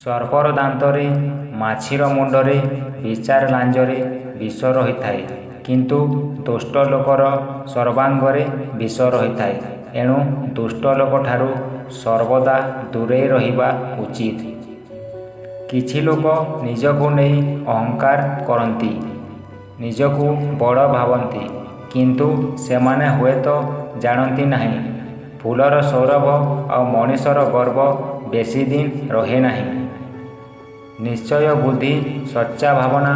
ସର୍ପର ଦାନ୍ତରେ, ମାଛିର ମୁଣ୍ଡରେ, ବିଚାର ଲାଞ୍ଜରେ ବିଷ ରହିଥାଏ, କିନ୍ତୁ ଦୁଷ୍ଟ ଲୋକର ସର୍ବାଙ୍ଗରେ ବିଷ ରହିଥାଏ। ଏଣୁ ଦୁଷ୍ଟ ଲୋକଠାରୁ ସର୍ବଦା ଦୂରେଇ ରହିବା ଉଚିତ। କିଛି ଲୋକ ନିଜକୁ ନେଇ ଅହଙ୍କାର କରନ୍ତି, ନିଜକୁ ବଡ଼ ଭାବନ୍ତି, କିନ୍ତୁ ସେମାନେ ହୁଏତ ଜାଣନ୍ତି ନାହିଁ, ଫୁଲର ସୌରଭ ଆଉ ମଣିଷର ଗର୍ବ ବେଶୀ ଦିନ ରହେ ନାହିଁ। ନିଶ୍ଚୟ ବୁଦ୍ଧି, ସଚ୍ଚା ଭାବନା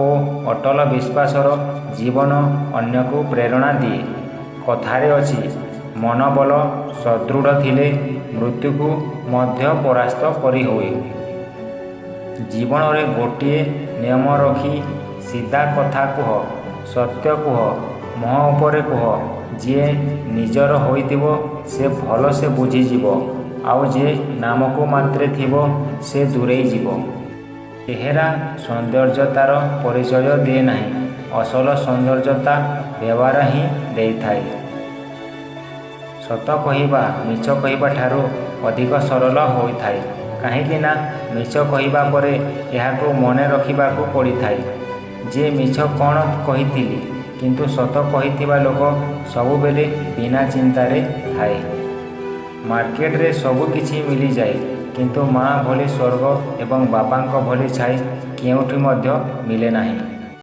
ଓ ଅଟଳ ବିଶ୍ୱାସର ଜୀବନ ଅନ୍ୟକୁ ପ୍ରେରଣା ଦିଏ। କଥାରେ ଅଛି, ମନୋବଳ ସଦୃଢ଼ ଥିଲେ ମୃତ୍ୟୁକୁ ମଧ୍ୟ ପରାସ୍ତ କରିହୁଏ। ଜୀବନରେ ଗୋଟିଏ ନିୟମ ରଖି ସିଧା କଥା କୁହ, ସତ୍ୟ କୁହ, ମୁହଁ ଉପରେ କୁହ। ଯିଏ ନିଜର ହୋଇଥିବ ସେ ଭଲସେ ବୁଝିଯିବ, ଆଉ ଯିଏ ନାମକୁ ମାତ୍ରେ ଥିବ ସେ ଦୂରେଇ ଯିବ। ଚେହେରା ସୌନ୍ଦର୍ଯ୍ୟତାର ପରିଚୟ ଦିଏ ନାହିଁ, ଅସଲ ସୌନ୍ଦର୍ଯ୍ୟତା ବ୍ୟବହାର ହିଁ ଦେଇଥାଏ। ସତ କହିବା ମିଛ କହିବା ଠାରୁ ଅଧିକ ସରଳ ହୋଇଥାଏ, କାହିଁକି ନା ମିଛ କହିବା ପରେ ଏହାକୁ ମନେ ରଖିବାକୁ ପଡ଼ିଥାଏ ଯେ ମିଛ କ'ଣ କହିଥିଲି, କିନ୍ତୁ ସତ କହିଥିବା ଲୋକ ସବୁବେଳେ ବିନା ଚିନ୍ତାରେ ଥାଏ। ମାର୍କେଟରେ ସବୁ କିଛି ମିଳିଯାଏ, କିନ୍ତୁ ମା' ଭଳି ସ୍ୱର୍ଗ ଏବଂ ବାପାଙ୍କ ଭଳି ଛାଇ କେଉଁଠି ମଧ୍ୟ ମିଳେ ନାହିଁ।